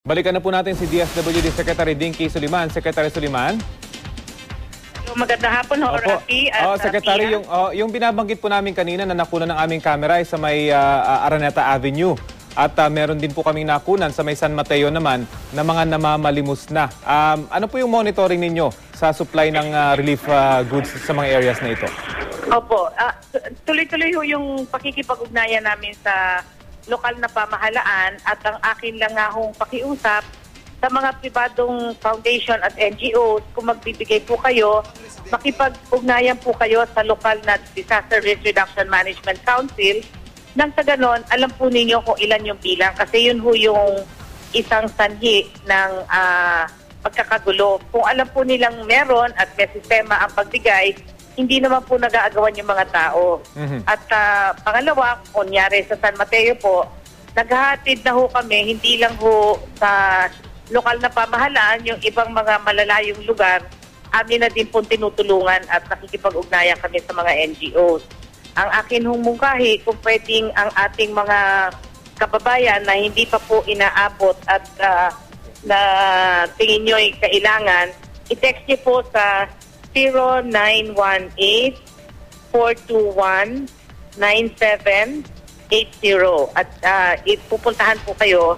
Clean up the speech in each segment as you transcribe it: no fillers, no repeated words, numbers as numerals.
Balikan na po natin si DSWD Secretary Dinky Soliman. Secretary Soliman. Magandang hapon, Rocky. Secretary, yung binabanggit po namin kanina na nakunan ng aming camera ay sa may Araneta Avenue. At meron din po kaming nakunan sa may San Mateo naman na mga namamalimos na. Ano po yung monitoring ninyo sa supply ng relief goods sa mga areas na ito? Opo. Tuloy-tuloy yung pakikipag-ugnayan namin sa lokal na pamahalaan at ang akin lang nga hong pakiusap sa mga pribadong foundation at NGOs, kung magbibigay po kayo, makipag-ugnayan po kayo sa lokal na Disaster Risk Reduction Management Council. Nang sa ganon, alam po ninyo kung ilan yung bilang kasi yun ho yung isang sanhi ng pagkakagulo. Kung alam po nilang meron at may sistema ang pagbigay, hindi naman po nag-aagawan yung mga tao. At pangalawa, kunyari sa San Mateo po, naghahatid na ho kami, hindi lang ho sa lokal na pamahalaan, yung ibang mga malalayong lugar, amin na din po tinutulungan at nakikipag-ugnayan kami sa mga NGOs. Ang akin hong mungkahi, kung pwedeng ang ating mga kababayan na hindi pa po inaabot at na tingin nyo'y kailangan, i-text niyo po sa 0918-421-9780 at ipupuntahan po kayo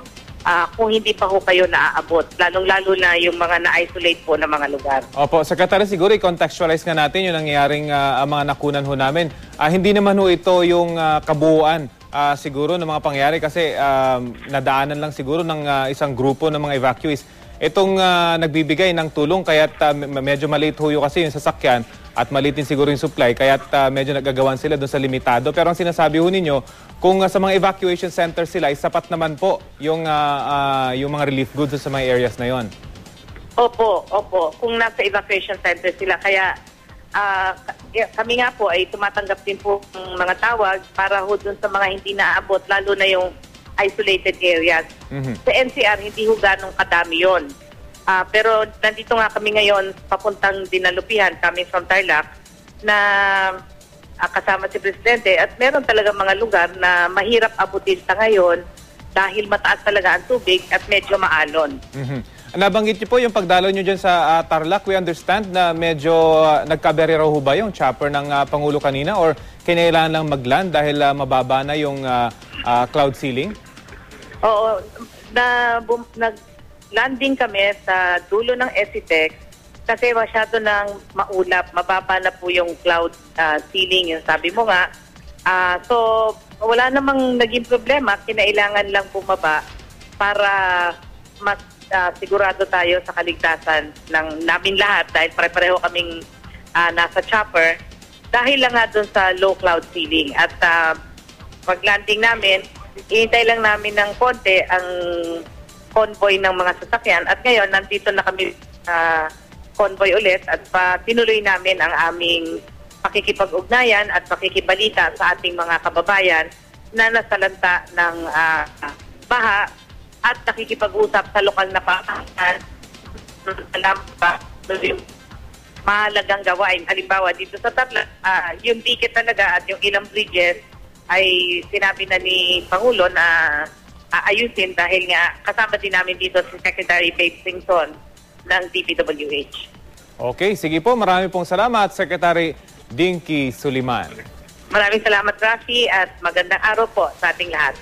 kung hindi pa ho kayo naaabot, lalong-lalo na yung mga na-isolate po na mga lugar. Opo, Secretary, siguro i-contextualize nga natin yung nangyaring mga nakunan ho namin. Hindi naman ho ito yung kabuuan siguro ng mga pangyari kasi nadaanan lang siguro ng isang grupo ng mga evacuees. Itong nagbibigay ng tulong kaya't medyo maliit ho kasi yung sasakyan at maliit din siguro yung supply kaya't medyo nagagawan sila doon sa limitado. Pero ang sinasabi ho ninyo, kung sa mga evacuation center sila, ay sapat naman po yung mga relief goods sa mga areas na yon. Opo. Kung nasa evacuation center sila. Kaya kami nga po ay tumatanggap din po ng mga tawag para ho doon sa mga hindi naaabot, lalo na yung isolated areas. Sa NCR, hindi ho ganong kadami yun. Pero nandito nga kami ngayon, papuntang Dinalupihan, coming from Tarlac, na kasama si Presidente. At meron talaga mga lugar na mahirap abutin sa ngayon dahil mataas talaga ang tubig at medyo maalon. Nabanggit niyo po yung pagdalaw niyo dyan sa Tarlac. We understand na medyo nagkaberera ho ba yung chopper ng Pangulo kanina or kinailangan lang mag-land dahil mababa na yung cloud ceiling? Oo. Nag-landing kami sa dulo ng ECTEC kasi masyado nang maulap. Mababa na po yung cloud ceiling, yung sabi mo nga. So, wala namang naging problema. Kinailangan lang bumaba para mas sigurado tayo sa kaligtasan ng namin lahat dahil pare-pareho kaming nasa chopper dahil lang nga doon sa low cloud ceiling. At pag-landing namin, ihintay lang namin ng konti ang convoy ng mga sasakyan at ngayon nandito na kami sa convoy ulit at tinuloy namin ang aming pakikipag-ugnayan at pakikibalita sa ating mga kababayan na nasalanta ng baha at nakikipag-usap sa lokal na pamahalaan. Alam pa yung mahalagang gawain. Halimbawa, dito sa Tarlac, yung dike talaga at yung ilang bridges ay sinabi na ni Pangulo na aayusin dahil nga kasama din namin dito si Secretary Babe Singson ng DPWH. Okay, sige po. Marami pong salamat, Secretary Dinky Soliman. Maraming salamat, Rafi, at magandang araw po sa ating lahat.